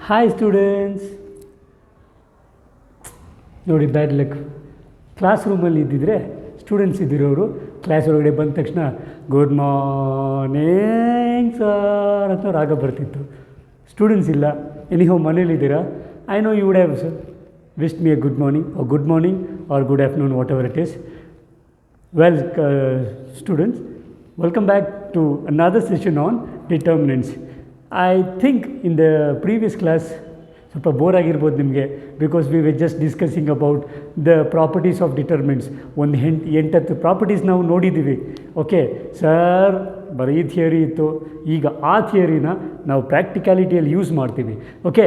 Hi students. ನೋಡಿ bad luck. Class ರೂಮಲ್ಲಿ ಇದ್ದಿದ್ರೆ ಸ್ಟೂಡೆಂಟ್ಸ್ ಇದ್ದಿರೋರು ಕ್ಲಾಸ್ ಒಳಗಡೆ ಬಂದ ತಕ್ಷಣ ಗುಡ್ ಮಾರ್ನಿಂಗ್ ಸರ್ ಅಂತ ರಾಗ ಬರ್ತಿತ್ತು. ಸ್ಟೂಡೆಂಟ್ಸ್ ಇಲ್ಲ, ಎನಿಹೋ ಮನೇಲಿದ್ದೀರಾ. I know you would have wished me a good morning or good afternoon, whatever it is. Well, students, welcome back to another session on determinants. I think in the previous class ಸ್ವಲ್ಪ bore ಆಗಿರ್ಬೋದು ನಿಮಗೆ, because we were just discussing about the properties of determinants. ಒಂದು 8-10 properties ನಾವು ನೋಡಿದ್ದೀವಿ. Okay sir, ಬರೀ theory ಇತ್ತು. ಈಗ ಆ ಥಿಯರಿನ ನಾವು ಪ್ರಾಕ್ಟಿಕ್ಯಾಲಿಟಿಯಲ್ಲಿ ಯೂಸ್ ಮಾಡ್ತೀವಿ. ಓಕೆ,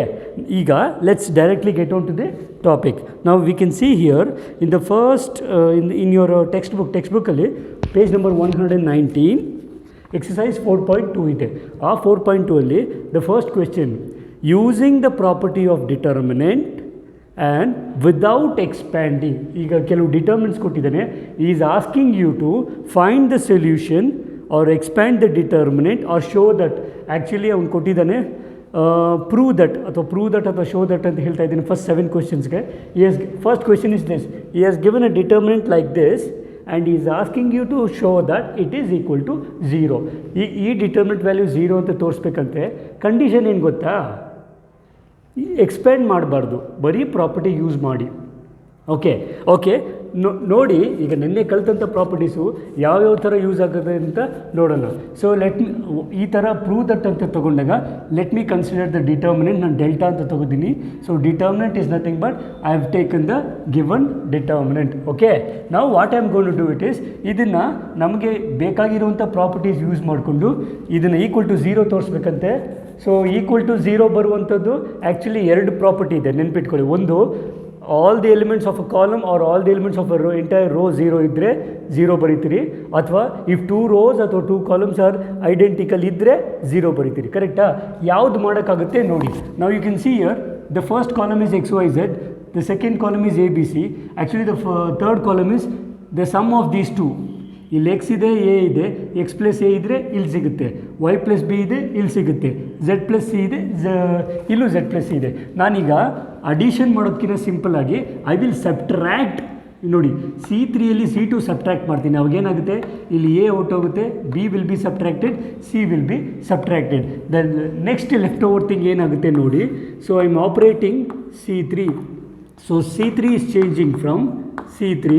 ಈಗ let's directly get on to the topic. ನಾವು we can see here in the first in your text ಬುಕ್ಕಲ್ಲಿ ಪೇಜ್ ನಂಬರ್ 119 ಎಕ್ಸಸೈಸ್ 4.2 ಇದೆ. ಆ 4.2 ಅಲ್ಲಿ the first question, using the property of determinant and without expanding. ಈಗ ಕೆಲವು determinants ಕೊಟ್ಟಿದ್ದಾನೆ. Is asking you to find the solution or expand the determinant or show that. Actually ಅವ್ನು ಕೊಟ್ಟಿದ್ದಾನೆ prove that ಅಥವಾ show that ಅಂತ ಹೇಳ್ತಾ ಇದ್ದೀನಿ first 7 ಕ್ವೆಶನ್ಸ್ಗೆ. First question is this: he has given a determinant like this and he is asking you to show that it is equal to 0. ಈ determinant value 0 ಅಂತ ತೋರಿಸ್ಬೇಕಂತೆ. Condition ಏನು ಗೊತ್ತಾ? Expand ಮಾಡಬಾರ್ದು, ಬರೀ ಪ್ರಾಪರ್ಟಿ ಯೂಸ್ ಮಾಡಿ. ಓಕೆ ನೋಡಿ, ಈಗ ನಿನ್ನೆ ಕಲಿತಂಥ ಪ್ರಾಪರ್ಟೀಸು ಯಾವ್ಯಾವ ಥರ ಯೂಸ್ ಆಗುತ್ತೆ ಅಂತ ನೋಡೋಣ. ಸೊ ಈ ಥರ ಪ್ರೂವ್ ದಟ್ ಅಂತ ತೊಗೊಂಡಾಗ let me consider the determinant. ನಾನು ಡೆಲ್ಟಾ ಅಂತ ತೊಗೋತೀನಿ. So determinant is nothing but I have taken the given determinant. Okay, ನಾವು what I am gonna to do it is, ಇದನ್ನು ನಮಗೆ ಬೇಕಾಗಿರುವಂಥ ಪ್ರಾಪರ್ಟೀಸ್ ಯೂಸ್ ಮಾಡಿಕೊಂಡು ಇದನ್ನು ಈಕ್ವಲ್ ಟು 0 ತೋರಿಸ್ಬೇಕಂತೆ. ಸೊ ಈಕ್ವಲ್ ಟು 0 ಬರುವಂಥದ್ದು ಆ್ಯಕ್ಚುಲಿ 2 ಪ್ರಾಪರ್ಟಿ ಇದೆ, ನೆನ್ಪಿಟ್ಕೊಳ್ಳಿ. ಒಂದು, all the elements of a column or all the elements of a entire rho 0 ಇದ್ದರೆ 0 ಬರೀತೀರಿ. ಅಥವಾ ಇಫ್ 2 rows ಅಥವಾ 2 columns ಆರ್ ಐಡೆಂಟಿಕಲ್ ಇದ್ದರೆ 0 ಬರೀತೀರಿ. ಕರೆಕ್ಟಾ? ಯಾವುದು ಮಾಡೋಕ್ಕಾಗುತ್ತೆ ನೋಡಿ. ನಾವು you can see here the first column is XYZ, the second column is ABC. Actually the third column is the sum of these two. ಇಲ್ಲಿ X ಇದೆ, A ಇದೆ. X ಪ್ಲಸ್ A ಇದ್ದರೆ ಇಲ್ಲಿ ಸಿಗುತ್ತೆ. Y ಪ್ಲಸ್ B ಇದೆ, ಇಲ್ಲಿ ಸಿಗುತ್ತೆ. Z plus C ಇದೆ, ಇಲ್ಲೂ Z ಪ್ಲಸ್ C ಇದೆ. ನಾನೀಗ ಅಡಿಷನ್ ಮಾಡೋದಕ್ಕಿಂತ ಸಿಂಪಲ್ಲಾಗಿ ಐ ವಿಲ್ ಸಬ್ಟ್ರ್ಯಾಕ್ಟ್. ನೋಡಿ, C3ಯಲ್ಲಿ C2 ಸಬ್ಟ್ರ್ಯಾಕ್ಟ್ ಮಾಡ್ತೀನಿ. ಅವಾಗೇನಾಗುತ್ತೆ, ಇಲ್ಲಿ A ಔಟ್ ಹೋಗುತ್ತೆ, B will be subtracted, C will be subtracted. Then next left over thing ಏನಾಗುತ್ತೆ ನೋಡಿ. So I am operating C3. So C3 is changing from C3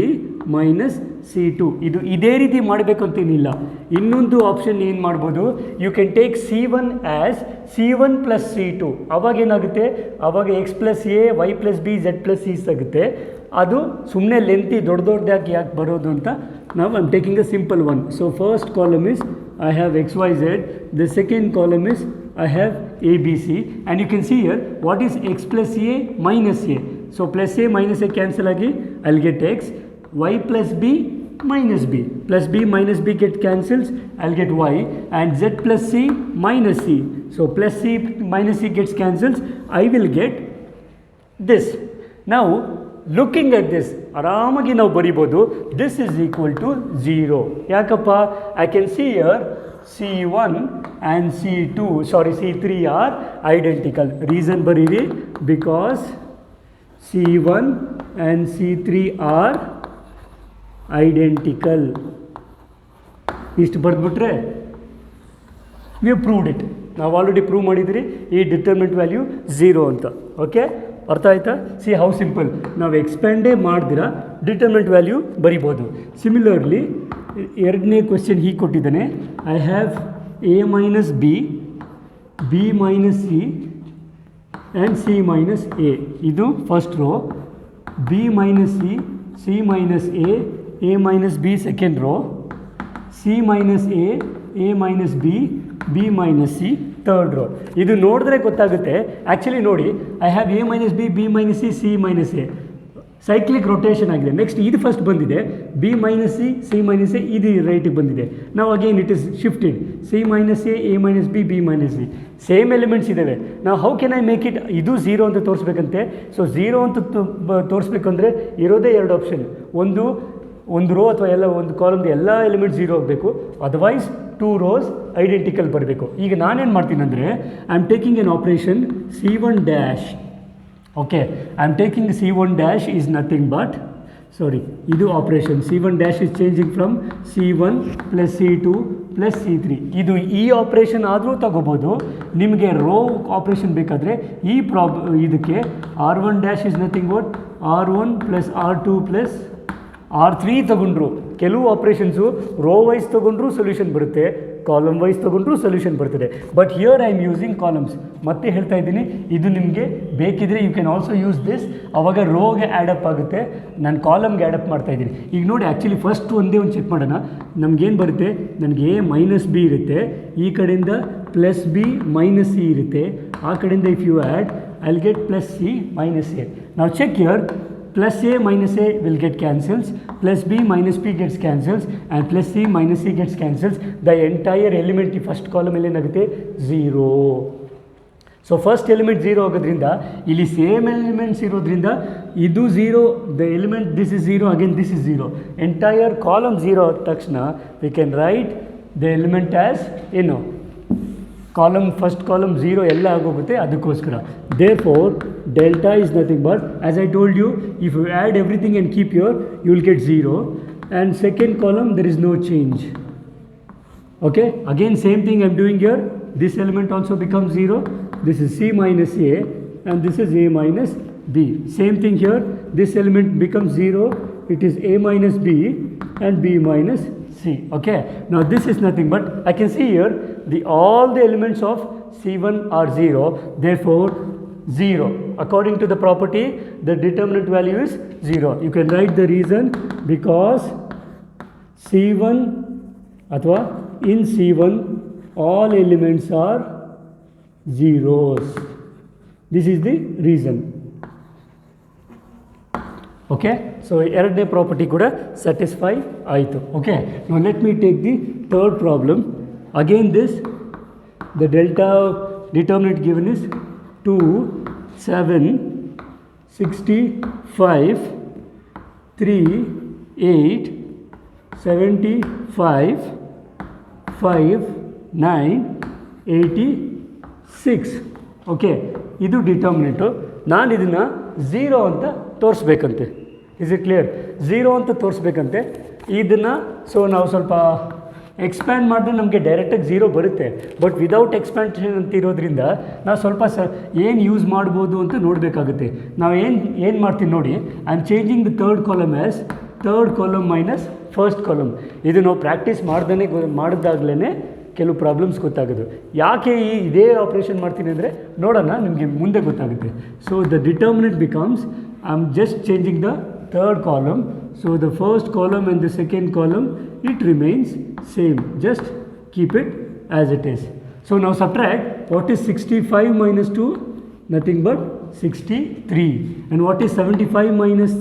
minus C2. ಇದು ಇದೇ ರೀತಿ ಮಾಡಬೇಕಂತೇನಿಲ್ಲ. ಇನ್ನೊಂದು ಆಪ್ಷನ್ ಏನು ಮಾಡ್ಬೋದು, you can take C1 as C1 plus C2. ಅವಾಗೇನಾಗುತ್ತೆ, ಅವಾಗ X plus A, Y plus B, Z plus C ಸಿಗುತ್ತೆ. ಅದು ಸುಮ್ಮನೆ ಲೆಂತಿ ದೊಡ್ಡದಾಗಿ ಯಾಕೆ ಬರೋದು ಅಂತ ನಾವು I am taking a simple one. So first column is I have XYZ, the second column is I have ABC, and you can see here what is X plus A minus A. So plus A minus A cancel agi, I'll get X. Y plus B minus B. Plus B minus B get cancels, I'll get Y. And Z plus C minus C. So plus C minus C gets cancels, I will get this. Now looking at this, ಆರಾಮಾಗಿ ನಾವು ಬರಿಬೋದು. This is equal to 0. ಯಾಕಪ್ಪ? I can see here C1 and C3 are identical. Reason bariri, because C1 and C3 are identical. ಇಷ್ಟು ಬರೆದ್ಬಿಟ್ರೆ we have proved it. ನಾವು already prove ಮಾಡಿದ್ರಿ ಈ determinant value 0 ಅಂತ. Okay, ಅರ್ಥ ಆಯ್ತಾ? C how simple. ನಾವು ಎಕ್ಸ್ಪ್ಯಾಂಡೇ ಮಾಡ್ದಿರಾ determinant value ಬರಿಬೋದು. Similarly ಎರಡನೇ ಕ್ವೆಶ್ಚನ್ ಹೀಗೆ ಕೊಟ್ಟಿದ್ದಾನೆ. I have A minus B, B minus C and C minus A. ಇದು first row. B minus C, C minus A minus B second row. C minus A minus B minus C third row. ಇದು ನೋಡಿದ್ರೆ ಗೊತ್ತಾಗುತ್ತೆ. Actually ನೋಡಿ, I have A minus B minus C minus A. Cyclic rotation ಆಗಿದೆ. Next ಇದು first ಬಂದಿದೆ, B minus C minus A, ಇದು ರೈಟಿಗೆ ಬಂದಿದೆ. ನಾವು again it is shifted. C minus A minus B minus C, same elements ಇದ್ದಾವೆ. ನಾವು how can I make it ಇದು 0 ಅಂತ ತೋರಿಸ್ಬೇಕಂತೆ. ಸೊ 0 ಅಂತ ತೋರಿಸ್ಬೇಕಂದ್ರೆ ಇರೋದೇ 2 ಆಪ್ಷನ್. ಒಂದು ಒಂದು ರೋ ಅಥವಾ ಎಲ್ಲ ಒಂದು ಕಾಲಮ್ದು ಎಲ್ಲ ಎಲಿಮೆಂಟ್ 0 ಆಗಬೇಕು, ಅದರ್ವೈಸ್ 2 rows ಐಡೆಂಟಿಕಲ್ ಬರಬೇಕು. ಈಗ ನಾನೇನು ಮಾಡ್ತೀನಿ ಅಂದರೆ I am taking an operation C1 dash. Okay, I am taking C1 dash is nothing but ಇದು operation C1 dash is changing from C1 plus C2 plus C3. ಇದು ಈ operation ಆದರೂ ತಗೋಬೋದು. ನಿಮಗೆ ರೋ ಆಪ್ರೇಷನ್ ಬೇಕಾದರೆ ಇದಕ್ಕೆ R1 dash is nothing but R1 plus R2 plus R3 ತಗೊಂಡ್ರು. ಕೆಲವು ಆಪ್ರೇಷನ್ಸು ರೋ ವೈಸ್ ತೊಗೊಂಡ್ರೂ ಸೊಲ್ಯೂಷನ್ ಬರುತ್ತೆ, ಕಾಲಮ್ ವೈಸ್ ತೊಗೊಂಡ್ರೂ ಸೊಲ್ಯೂಷನ್ ಬರ್ತದೆ. But here I am using columns. ಮತ್ತೆ ಹೇಳ್ತಾ ಇದ್ದೀನಿ, ಇದು ನಿಮಗೆ ಬೇಕಿದ್ರೆ you can also use this. ಆವಾಗ ರೋಗೆ ಆ್ಯಡಪ್ ಆಗುತ್ತೆ. ನಾನು ಕಾಲಮ್ಗೆ ಆ್ಯಡಪ್ ಮಾಡ್ತಾಯಿದ್ದೀನಿ. ಈಗ ನೋಡಿ, ಆ್ಯಕ್ಚುಲಿ ಫಸ್ಟ್ ಒಂದೇ ಒಂದು ಚೆಕ್ ಮಾಡೋಣ. ನಮಗೇನು ಬರುತ್ತೆ, ನನಗೆ A ಮೈನಸ್ B ಇರುತ್ತೆ, ಈ ಕಡೆಯಿಂದ ಪ್ಲಸ್ B ಮೈನಸ್ C ಇರುತ್ತೆ, ಆ ಕಡೆಯಿಂದ if you add I will get plus C minus A. ನಾವು check here, plus A minus A will get cancels, plus B minus B gets cancels, and plus C minus C gets cancels. The entire element in first column ಇಲ್ಲಿ ಏನಾಗುತ್ತೆ 0. So first element 0 ಆಗೋದ್ರಿಂದ ಇಲ್ಲಿ same elements ಇರೋದ್ರಿಂದ ಇದು 0, the element this is 0, again this is 0. Entire column 0 ಆದ ತಕ್ಷಣ we can write the element as ಏನು column, first column 0 ಎಲ್ಲ ಆಗೋಗುತ್ತೆ. ಅದಕ್ಕೋಸ್ಕರ therefore delta is nothing but, as I told you, if you add everything and keep here, you will get 0, and second column there is no change. Okay, again same thing I am doing here. This element also becomes 0. This is C minus A and this is A minus B. Same thing here, this element becomes 0. It is A minus B and B minus C. Okay, now this is nothing but, I can see here all the elements of C1 are 0, therefore 0. According to the property, the determinant value is 0. You can write the reason, because C1 athwa in C1 all elements are zeros. This is the reason. Okay, so ಎರಡನೇ property ಕೂಡ satisfy ಆಯಿತು. Okay, now let me take the third problem. Again this, the delta determinant given is 2, 7, 65, 3, 8, 75, 5, 9, 86. Okay, ಇದು determinant. ನಾನು ಇದನ್ನು 0 ಅಂತ ತೋರಿಸ್ಬೇಕಂತೆ. Is it clear? 0 ಅಂತ ತೋರಿಸ್ಬೇಕಂತೆ ಇದನ್ನು. So ನಾವು ಸ್ವಲ್ಪ ಎಕ್ಸ್ಪ್ಯಾಂಡ್ ಮಾಡಿದ್ರೆ ನಮಗೆ ಡೈರೆಕ್ಟಾಗಿ 0 ಬರುತ್ತೆ. ಬಟ್ ವಿದೌಟ್ ಎಕ್ಸ್ಪ್ಯಾನ್ಷನ್ ಅಂತ ಇರೋದ್ರಿಂದ ನಾವು ಸ್ವಲ್ಪ ಏನು ಯೂಸ್ ಮಾಡ್ಬೋದು ಅಂತ ನೋಡಬೇಕಾಗುತ್ತೆ. ನಾವು ಏನು ಮಾಡ್ತೀವಿ ನೋಡಿ, I am changing the third column as third column minus first column. ಇದು ನಾವು ಪ್ರಾಕ್ಟೀಸ್ ಮಾಡಿದಾಗಲೇ ಕೆಲವು ಪ್ರಾಬ್ಲಮ್ಸ್ ಗೊತ್ತಾಗೋದು. ಯಾಕೆ ಇದೇ ಆಪ್ರೇಷನ್ ಮಾಡ್ತೀನಿ ಅಂದರೆ ನೋಡೋಣ, ನಿಮಗೆ ಮುಂದೆ ಗೊತ್ತಾಗುತ್ತೆ. So the determinant becomes, I am just changing the third column. So the first column and the second column, it remains same. Just keep it as it is. So now subtract. What is 65 minus 2? Nothing but 63. And what is 75 minus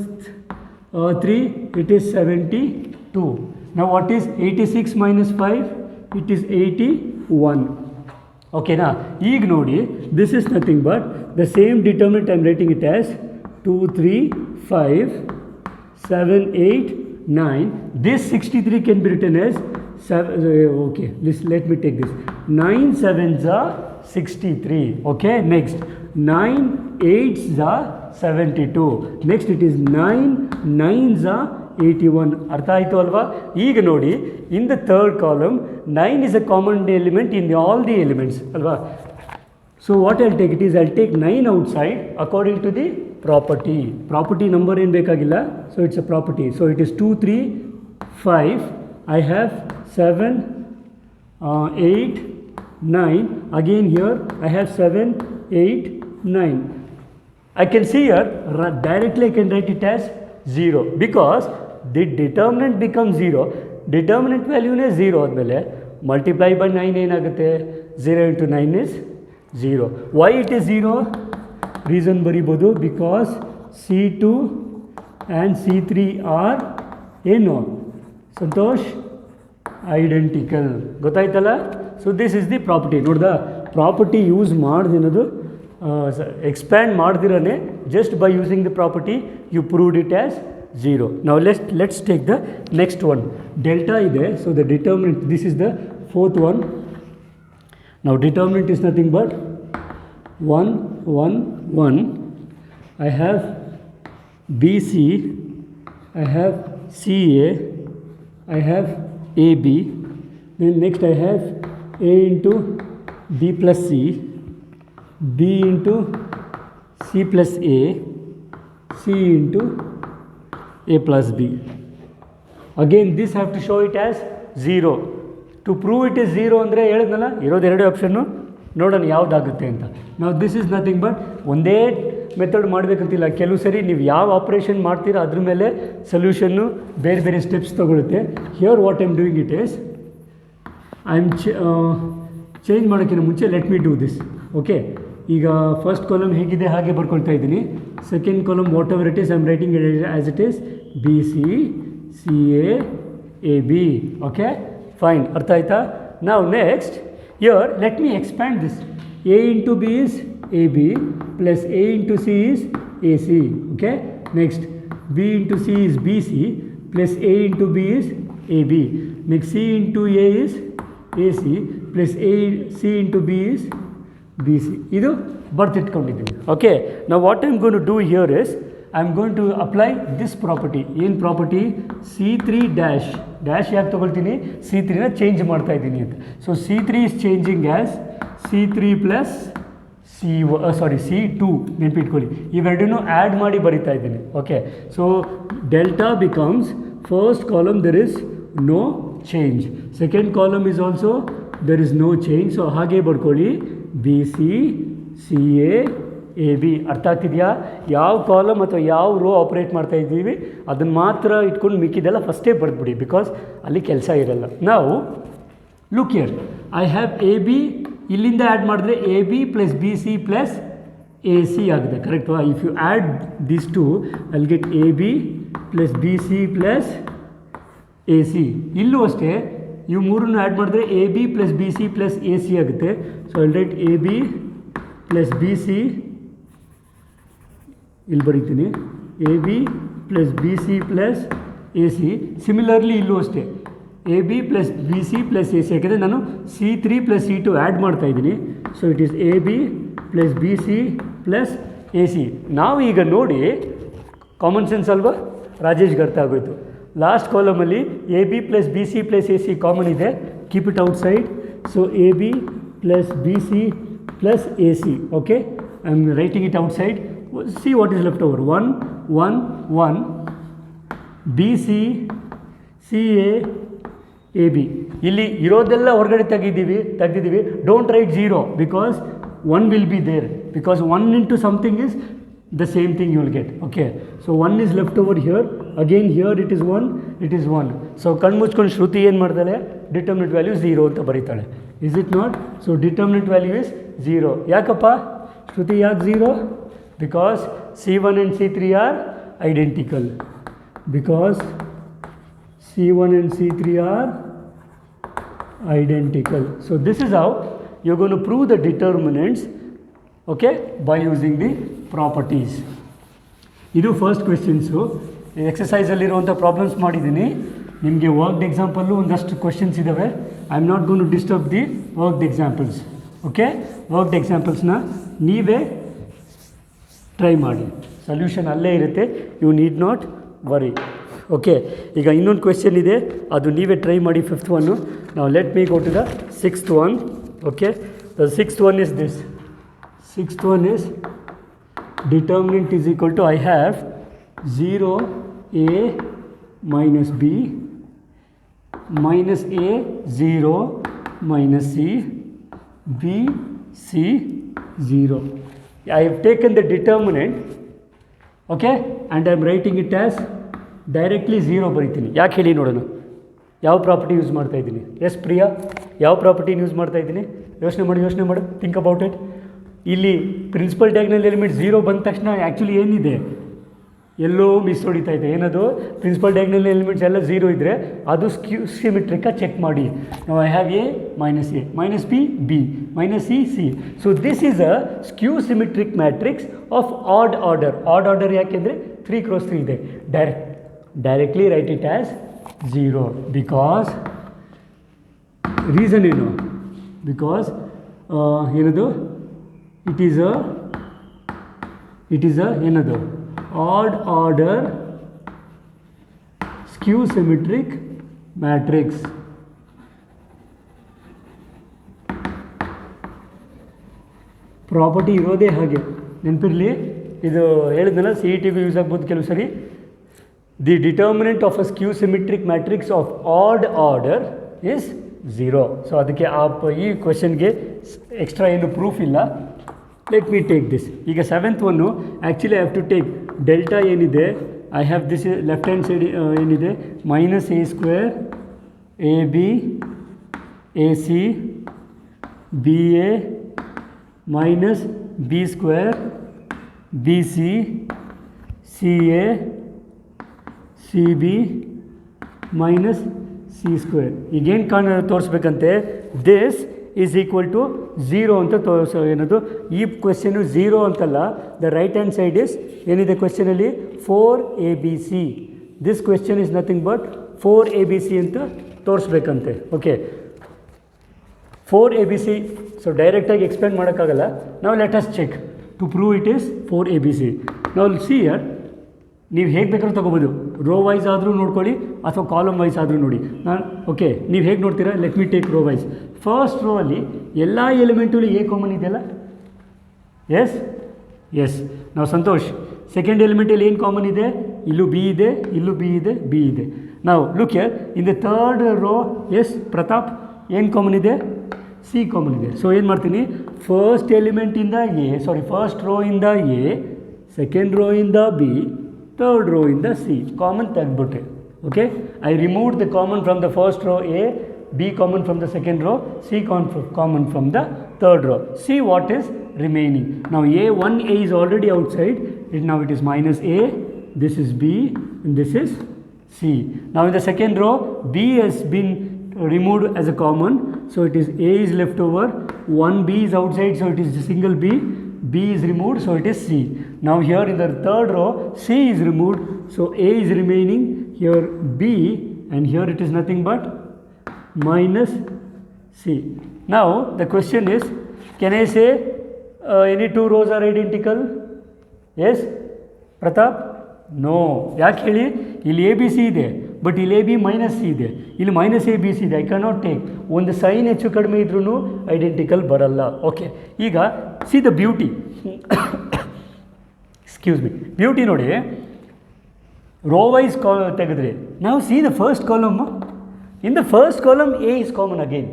3? It is 72. Now what is 86 minus 5? It is 81. Okay, now ಈಗ ನೋಡಿ, this is nothing but the same determinant. I am writing it as 2, 3, 5, 7, 8, 9. This 63 can be written as 7. Okay, let me take this. 9 7s are 63. Okay, next 9 8s are 72. Next it is 9 9s are 81. ಅರ್ಥ ಆಯಿತು ಅಲ್ವಾ? ಈಗ ನೋಡಿ, ಇನ್ the third column 9 is a common element in all the elements ಅಲ್ವಾ? So what I'll take it is, I'll take 9 outside according to the property number ಏನು ಬೇಕಾಗಿಲ್ಲ. So it's a property. So it is 2, 3, 5. I have 7, 8, 9. Again here I have 7, 8, 9. I can see here directly I can write it as 0 because the determinant becomes 0. Determinant value is 0 ಆದಮೇಲೆ multiply by 9 ಏನಾಗುತ್ತೆ? 0 into 9 is 0. Why it is 0? Reason ಬರಿಬೋದು, because C2 and C3 are ಏನು Santosh identical. ಗೊತ್ತಾಯ್ತಲ್ಲ? So this is the property. ನೋಡ್ದ, property use ಮಾಡ್ದಿನದು expand ಮಾಡ್ದಿರೇ just by using the property you proved it as 0. Now let's take the next one. Delta ಇದೆ, so the determinant, this is the fourth one. Now determinant is nothing but 1 1 1. I have BC, I have CA, I have AB, then next I have A into B plus C, B into C plus A, C into A plus B. Again this have to show it as 0. To prove it is 0 ಅಂದರೆ ಹೇಳಿದ್ನಲ್ಲ, ಇರೋದು ಎರಡೇ option, ನೋಡೋಣ ಯಾವುದಾಗುತ್ತೆ ಅಂತ. ನಾವು this is nothing but ಒಂದೇ method ಮಾಡಬೇಕಂತಿಲ್ಲ. ಕೆಲವು ಸರಿ ನೀವು ಯಾವ ಆಪ್ರೇಷನ್ ಮಾಡ್ತೀರಾ ಅದ್ರ ಮೇಲೆ ಸೊಲ್ಯೂಷನ್ನು ಬೇರೆ ಬೇರೆ ಸ್ಟೆಪ್ಸ್ ತೊಗೊಳುತ್ತೆ. Here what I am doing it is, I am change ಮಾಡೋಕ್ಕಿಂತ ಮುಂಚೆ let me do this. Okay, ಈಗ ಫಸ್ಟ್ ಕಾಲಮ್ ಹೇಗಿದೆ ಹಾಗೆ ಬರ್ಕೊಳ್ತಾ ಇದ್ದೀನಿ. Second column whatever it is I am writing as it is B C C A B. Okay fine, ಅರ್ಥ ಆಯ್ತಾ? ನಾವು next here let me expand this. A into B is AB plus A into C is AC. Okay, next B into C is BC plus A into B is AB. Next C into A is AC plus C into B is BC. ಇದು ಬರ್ತಿಟ್ಕೊಂಡಿದ್ದೀನಿ. Okay, now what I am going to do here is I am going to apply this property. ಏನು property? C3 dash dash ಯಾಕೆ ತೊಗೊಳ್ತೀನಿ? C3ನ change ಮಾಡ್ತಾ ಇದ್ದೀನಿ ಅಂತ. So C3 is changing as C3 plus C2 ನೆನಪಿಟ್ಕೊಳ್ಳಿ. ಇವೆರಡನ್ನೂ ಆ್ಯಡ್ ಮಾಡಿ ಬರಿತಾ ಇದ್ದೀನಿ. Okay, so delta becomes first column there is no change, second column is also there is no change. So ಹಾಗೆ ಬರ್ಕೊಳ್ಳಿ B C C A B. ಅರ್ಥ ಆಗ್ತಿದೆಯಾ? ಯಾವ ಕಾಲಮ್ ಅಥವಾ ಯಾವ ರೋ ಆಪ್ರೇಟ್ ಮಾಡ್ತಾ ಇದ್ದೀವಿ ಅದನ್ನು ಮಾತ್ರ ಇಟ್ಕೊಂಡು ಮಿಕ್ಕಿದೆಲ್ಲ ಫಸ್ಟೇ ಬರೆದ್ಬಿಡಿ, ಬಿಕಾಸ್ ಅಲ್ಲಿ ಕೆಲಸ ಇರಲ್ಲ. ನಾವು look here, I have A B, ಇಲ್ಲಿಂದ ಆ್ಯಡ್ ಮಾಡಿದ್ರೆ A B plus B C plus A C ಆಗಿದೆ, ಕರೆಕ್ಟ್ವಾ? If you add this to I'll get A B plus B C plus A C. ಇಲ್ಲೂ ಅಷ್ಟೇ, ಇವು ಮೂರನ್ನು ಆ್ಯಡ್ ಮಾಡಿದ್ರೆ A B plus B C plus A C ಆಗುತ್ತೆ. So I'll write A B plus B C, ಇಲ್ಲಿ ಬರೀತೀನಿ A B plus B C plus A C. Similarly ಇಲ್ಲೂ ಅಷ್ಟೇ A B plus B C plus A C, ಯಾಕೆಂದರೆ ನಾನು C3 plus C2 add ಮಾಡ್ತಾಯಿದ್ದೀನಿ. So it is A B plus B C plus A C. ನಾವು ಈಗ ನೋಡಿ common sense ಅಲ್ವಾ, ರಾಜೇಶ್ಗೆ ಅರ್ಥ ಆಗೋಯ್ತು. ಲಾಸ್ಟ್ ಕಾಲಮಲ್ಲಿ A B plus B C plus A C common ಇದೆ, keep it outside. So A B plus B C plus A C. Okay, I am writing it out side. See what is left over, 1 1 1 B C C A B. ಇಲ್ಲಿ ಇರೋದೆಲ್ಲ ಹೊರಗಡೆ ತೆಗೆದಿದ್ದೀವಿ. Don't write 0 because 1 will be there, because 1 into something is the same thing you will get. Okay, so 1 is left over here, again here it is 1, it is 1. So ಕಣ್ಣು ಮುಚ್ಕೊಂಡು ಶ್ರುತಿ ಏನು ಮಾಡ್ತಾಳೆ, determinant value 0 ಅಂತ ಬರೀತಾಳೆ. Is it not? So determinant value is 0. ಯಾಕಪ್ಪ ಶ್ರುತಿ ಯಾಕೆ 0? Because C1 and C3 are identical. Because C1 and C3 are identical. So this is how you're going to prove the determinants, okay, by using the properties. ಇದು first questions. ಎಕ್ಸಸೈಸಲ್ಲಿರುವಂಥ problems ಮಾಡಿದ್ದೀನಿ. ನಿಮಗೆ worked example ಒಂದಷ್ಟು questions ಇದ್ದಾವೆ. I am not gonna disturb the worked examples. Okay, worked ಎಕ್ಸಾಂಪಲ್ಸ್ನ ನೀವೇ try ಮಾಡಿ, solution ಅಲ್ಲೇ ಇರುತ್ತೆ. You need not worry. Okay, ಈಗ ಇನ್ನೊಂದು ಕ್ವೆಶ್ಚನ್ ಇದೆ, ಅದು ನೀವೇ ಟ್ರೈ ಮಾಡಿ, ಫಿಫ್ತ್ ಒನ್ನು. ನಾವು let me go to the sixth one. Okay, the sixth one is this. Sixth one is determinant is equal to, I have 0 a minus b minus a 0 minus c b c 0. I have taken the determinant, okay, and I am writing it as directly 0 ಬರೀತೀನಿ. ಯಾಕೆ ಹೇಳಿ ನೋಡೋಣ, ಯಾವ property use ಮಾಡ್ತಾ ಇದ್ದೀನಿ? S Priya, ಯಾವ ಪ್ರಾಪರ್ಟಿನ use ಮಾಡ್ತಾ ಇದ್ದೀನಿ? ಯೋಚನೆ ಮಾಡು, ಥಿಂಕ್ ಅಬೌಟ್ ಇಟ್. ಇಲ್ಲಿ ಪ್ರಿನ್ಸಿಪಲ್ ಡಯಾಗ್ನಲ್ ಎಲಿಮೆಂಟ್ 0 ಬಂದ ತಕ್ಷಣ ಆ್ಯಕ್ಚುಲಿ ಏನಿದೆ, ಎಲ್ಲೋ ಮಿಸ್ ಹೊಡಿತಾ ಇದೆ. ಏನದು? ಪ್ರಿನ್ಸಿಪಲ್ ಡಯಾಗ್ನಲ್ ಎಲಿಮೆಂಟ್ಸ್ ಎಲ್ಲ 0 ಇದ್ದರೆ ಅದು ಸಿಮಿಟ್ರಿಕ ಚೆಕ್ ಮಾಡಿ. ನಾವು I have A minus B B minus C. So this is a skew symmetric matrix of odd order. Odd order ಯಾಕೆಂದರೆ 3 × 3 ಇದೆ. Directly write it as 0 because reason because it is a odd order skew symmetric matrix. Property ಇರೋದೇ ಹಾಗೆ ನೆನಪಿರಲಿ. ಇದು ಹೇಳಿದ್ನಲ್ಲ, C E ಟಿಗೂ use ಆಗ್ಬೋದು ಕೆಲವು ಸರಿ. The determinant of a skew symmetric matrix of odd order is 0. So ಅದಕ್ಕೆ ಈ ಕ್ವೆಶನ್ಗೆ ಎಕ್ಸ್ಟ್ರಾ ಏನು ಪ್ರೂಫ್ ಇಲ್ಲ. Let me take this. ಈಗ 7th one actually I have to take delta ಏನಿದೆ, I have this left hand side ಏನಿದೆ minus A square A B A C B A minus b square bc ca cb minus c square. ಈಗೇನು ತೋರಿಸ್ಬೇಕಂತೆ, this is equal to 0 ಅಂತ ಏನದು ಈ question 0 ಅಂತಲ್ಲ. The right hand side is ಏನಿದೆ ಕ್ವೆಶ್ಚನಲ್ಲಿ 4abc. This question is nothing but 4abc ಅಂತ ತೋರಿಸ್ಬೇಕಂತೆ. Okay, 4abc. ಸೊ ಡೈರೆಕ್ಟಾಗಿ ಎಕ್ಸ್ಪ್ಲೇನ್ ಮಾಡೋಕ್ಕಾಗಲ್ಲ. ನಾವು let us check to prove it is 4abc. ನಾವು ಸಿ ಯರ್, ನೀವು ಹೇಗೆ ಬೇಕಾದ್ರೂ ತೊಗೋಬೋದು, ರೋ ವೈಸ್ ಆದರೂ ನೋಡ್ಕೊಳ್ಳಿ ಅಥವಾ ಕಾಲಮ್ ವೈಸ್ ಆದರೂ ನೋಡಿ. ಓಕೆ, ನೀವು ಹೇಗೆ ನೋಡ್ತೀರಾ? Let me take row wise. First row ಅಲ್ಲಿ ಎಲ್ಲ ಎಲಿಮೆಂಟಲ್ಲಿ ಎ ಕಾಮನ್ ಇದೆಯಲ್ಲ? Yes yes. ನಾವು ಸಂತೋಷ್, ಸೆಕೆಂಡ್ ಎಲಿಮೆಂಟಲ್ಲಿ ಏನು ಕಾಮನ್ ಇದೆ? ಇಲ್ಲೂ ಬಿ ಇದೆ, ಇಲ್ಲೂ ಬಿ ಇದೆ, ಬಿ ಇದೆ. ನಾವು look here in the third row. Yes Pratap, ಏನು ಕಾಮನ್ ಇದೆ? ಸಿ ಕಾಮನ್ ಇದೆ. ಸೊ ಏನು ಮಾಡ್ತೀನಿ, ಫಸ್ಟ್ ಎಲಿಮೆಂಟಿಂದ ಫಸ್ಟ್ ರೋ ಇಂದ ಎ, ಸೆಕೆಂಡ್ ರೋ ಇಂದ ಬಿ, ಥರ್ಡ್ ರೋ ಇಂದ ಸಿ ಕಾಮನ್ ತೆಗೆದ್ಬಿಟ್ಟೆ. ಓಕೆ, I removed the common from the first row A, B common from the second row, C common from the third row. See what is remaining. ನಾವು a is already outside, now it is minus a, this is b and this is c. Now in the second row b has been removed as a common, so it is a is left over, 1b is outside, so it is a single b is removed, so it is c. Now here in the third row c is removed, so a is remaining, here b, and here it is nothing but minus c. Now the question is, can I say any two rows are identical? Yes Pratap? No. ಯಾಕೆ ಹೇಳಿ, ಇಲ್ಲಿ A b C ಇದೆ, but ಇಲ್ಲಿ A b minus C ಇದೆ, ಇಲ್ಲಿ minus a b C ಇದೆ. I cannot take. ಒಂದು sign ಹೆಚ್ಚು ಕಡಿಮೆ ಇದ್ರೂ ಐಡೆಂಟಿಕಲ್ ಬರಲ್ಲ. ಓಕೆ, ಈಗ C the beauty. Excuse me, beauty ನೋಡಿ. ರೋ ವೈಸ್ ತೆಗೆದ್ರೆ ನಾವು C the first column. In the first column A is common again.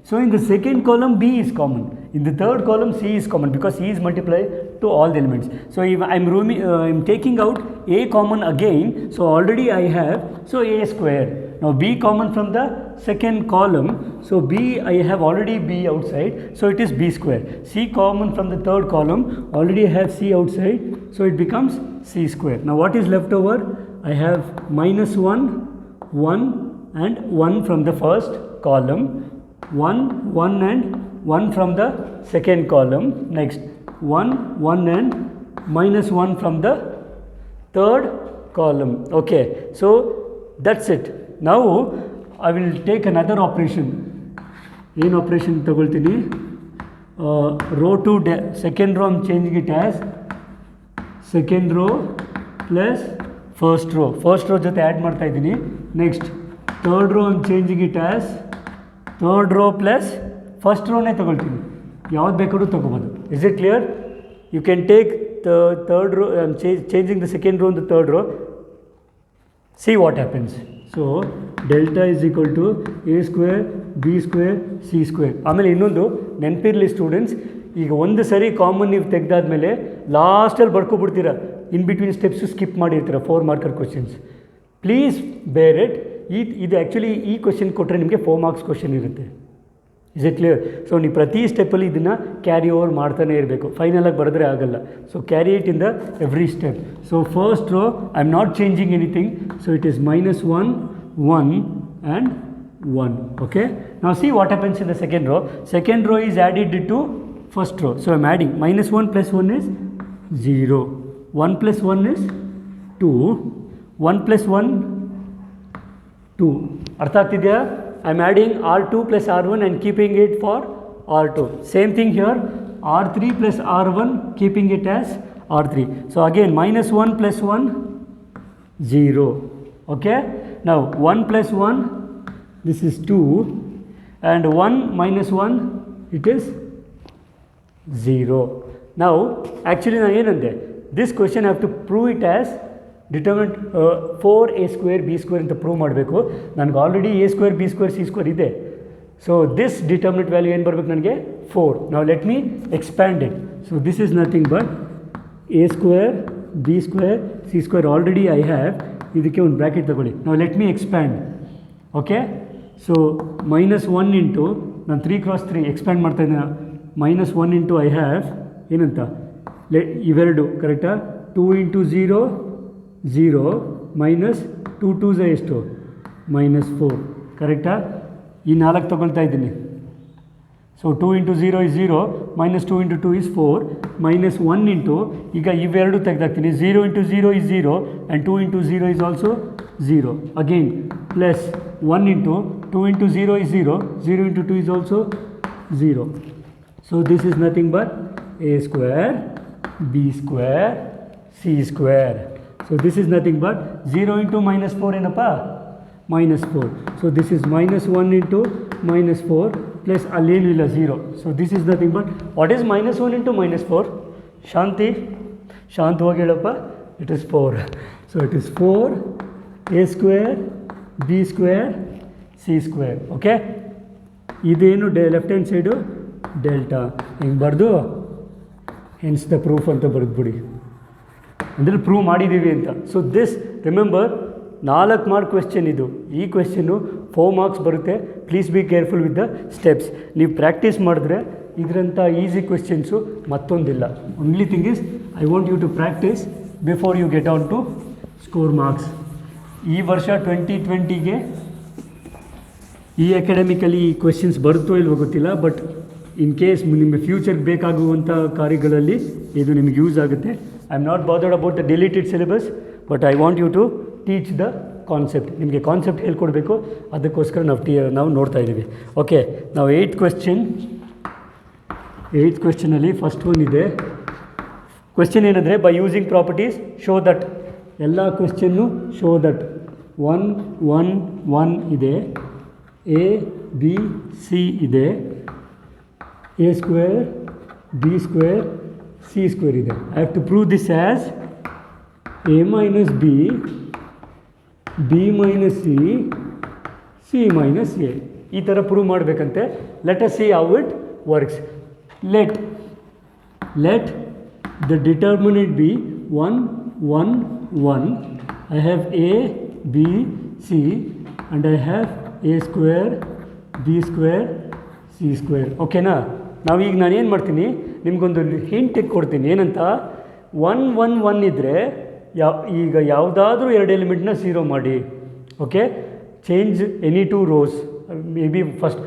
So in the second column B is common. In the third column C is common because C is multiplied to all the elements. So if I'm taking out A common again, so already I have, so A square. Now B common from the second column, so B I have already B outside, so it is B square. C common from the third column, already I have C outside, so it becomes C square. Now what is left over? I have minus 1, 1 and 1 from the first column. 1, 1 and 1 from the second column. Next 1, 1 and minus 1 from the third column. Okay, so that's it. Now I will take another operation. In operation ತಗೊಳ್ತೀನಿ, row to second row I'm changing it as second row plus first row. First row ಜೊತೆ add ಮಾಡ್ತಾ ಇದ್ದೀನಿ. Next third row I'm changing it as third row plus first ರೋನೇ ತೊಗೊಳ್ತೀನಿ. ಯಾವ್ದು ಬೇಕಾದ್ರೂ ತೊಗೋಬೋದು. Is it clear? You can take the third row, I am changing the second row in the third row. See what happens. So delta is equal to A square B square C square. ಆಮೇಲೆ ಇನ್ನೊಂದು ನೆನಪಿರಲಿ students, ಈಗ ಒಂದು ಸರಿ common ನೀವು ತೆಗೆದಾದ್ಮೇಲೆ ಲಾಸ್ಟಲ್ಲಿ ಬರ್ಕೊಬಿಡ್ತೀರ, ಇನ್ ಬಿಟ್ವೀನ್ ಸ್ಟೆಪ್ಸು ಸ್ಕಿಪ್ ಮಾಡಿರ್ತೀರ 4 marker questions. Please bear it. ಇದು ಆ್ಯಕ್ಚುಲಿ ಈ ಕ್ವಶನ್ ಕೊಟ್ಟರೆ ನಿಮಗೆ 4 ಮಾರ್ಕ್ಸ್ ಕ್ವಶನ್ ಇರುತ್ತೆ. Is it clear? ಸೊ ನೀವು ಪ್ರತಿ ಸ್ಟೆಪ್ಪಲ್ಲಿ ಇದನ್ನು ಕ್ಯಾರಿ ಓವರ್ ಮಾಡ್ತಾನೆ ಇರಬೇಕು. ಫೈನಲಾಗಿ ಬರೆದ್ರೆ ಆಗಲ್ಲ. So carry it in the every step. So first row I am not changing anything, so it is minus 1, 1 and 1. Okay, now see what happens in the second row. Second row is added to first row, so I am adding minus 1 plus 1 is 0, 1 plus 1 is 2, 1 plus 1 2. ಅರ್ಥ ಆಗ್ತಿದೆಯಾ? I am adding R2 plus R1 and keeping it for R2. Same thing here, R3 plus R1 keeping it as R3. So again -1 plus 1 0. Okay, now 1 plus 1, this is 2, and 1 minus 1, it is 0. Now actually ನಾನು ಏನಂದೆ, this question I have to prove it as determinant 4a square b square ಅಂತ prove ಮಾಡಬೇಕು. ನನಗೆ already a square b square c square ಇದೆ. So this determinant value ಏನು ಬರಬೇಕು ನನಗೆ? 4. ನಾವು let me expand it. So this is nothing but a square b square c square already I have. ಇದಕ್ಕೆ ಒಂದು ಬ್ರ್ಯಾಕೆಟ್ ತಗೊಳ್ಳಿ. ನಾವು let me expand. Okay, so -1 into ನಾನು 3 × 3 ಎಕ್ಸ್ಪ್ಯಾಂಡ್ ಮಾಡ್ತಾಯಿದ್ದೀನಿ. -1 ಇಂಟು ಐ ಹ್ಯಾವ್ ಏನಂತ ಇವೆರಡು ಕರೆಕ್ಟಾ? 2 ಇಂಟು 0 0 ಮೈನಸ್ 2 2 ಎಷ್ಟು? -4 ಕರೆಕ್ಟಾ? ಈ 4 ತೊಗೊಳ್ತಾ ಇದ್ದೀನಿ. So 2 into 0 is 0, -2 into 2 is 4, -1 into ಈಗ ಇವೆರಡು ತೆಗೆದಾಕ್ತೀನಿ. 0 into 0 is 0 and 2 into 0 is also 0. Again plus 1 into 2 into 0 is 0, 0 into 2 is also 0. So this is nothing but a square b square c square. So this is nothing but 0 into -4 ಏನಪ್ಪ? -4. So this is -1 into -4 plus ಅಲ್ಲೇನೂ ಇಲ್ಲ 0. So this is nothing but what is -1 into -4? ಶಾಂತಿ, ಶಾಂತವಾಗಿ ಹೇಳಪ್ಪ. It is 4. So it is 4 a square b square c square. Okay, ಇದೇನು left hand side delta ಹಿಂಗೆ ಬರೆದು hence the proof ಅಂತ ಬರೆದ್ಬಿಡಿ. ಅಂದರೆ prove ಮಾಡಿದ್ದೀವಿ ಅಂತ. So this remember 4 mark question ಇದು. ಈ ಕ್ವೆಶ್ಚನ್ನು 4 ಮಾರ್ಕ್ಸ್ ಬರುತ್ತೆ. Please be careful with the steps. ನೀವು ಪ್ರಾಕ್ಟೀಸ್ ಮಾಡಿದ್ರೆ ಇದರಂಥ ಈಸಿ ಕ್ವೆಶ್ಚನ್ಸು ಮತ್ತೊಂದಿಲ್ಲ. Only thing is I want you to practice before you get on to score marks. ಈ ವರ್ಷ 2020ಗೆ ಈ ಅಕಾಡೆಮಿಕಲ್ಲಿ ಈ ಕ್ವೆಶ್ಚನ್ಸ್ ಬರುತ್ತೋ ಇಲ್ವೋ ಗೊತ್ತಿಲ್ಲ, ಬಟ್ ಇನ್ ಕೇಸ್ ನಿಮ್ಮ ಫ್ಯೂಚರ್ಗೆ ಬೇಕಾಗುವಂಥ ಕಾರ್ಯಗಳಲ್ಲಿ ಇದು ನಿಮಗೆ ಯೂಸ್ ಆಗುತ್ತೆ. I am not bothered about the deleted syllabus, but I want you to teach the concept. ನಿಮಗೆ ಕಾನ್ಸೆಪ್ಟ್ ಹೇಳ್ಕೊಡ್ಬೇಕು, ಅದಕ್ಕೋಸ್ಕರ ನಾವು ನೋಡ್ತಾ ಇದ್ದೀವಿ. ಓಕೆ, ನಾವು 8th ಕ್ವೆಶ್ಚನಲ್ಲಿ ಫಸ್ಟ್ ಒನ್ ಇದೆ. ಕ್ವೆಶ್ಚನ್ ಏನಂದರೆ, by using properties show that, ಎಲ್ಲ ಕ್ವೆಶ್ಚನ್ನು ಶೋ ದಟ್ 1 1 1 ಇದೆ, a b c ಇದೆ, a square b square c square ಇದೆ. I have to prove this as a minus b, b minus c, c minus a. ಈ ಥರ prove ಮಾಡಬೇಕಂತೆ. Let us see how it works. Let the determinant be 1 1 1. I have a b c and I have a square b square c square. ಓಕೆನಾ? ನಾವೀಗ ನಾನೇನು ಮಾಡ್ತೀನಿ, ನಿಮಗೊಂದು hint ಕೊಡ್ತೀನಿ. ಏನಂತ, 1 1 1 ಇದ್ದರೆ ಈಗ ಯಾವುದಾದ್ರೂ 2 ಎಲಿಮೆಂಟ್ನ 0 ಮಾಡಿ. Okay, change any 2 rose, may be first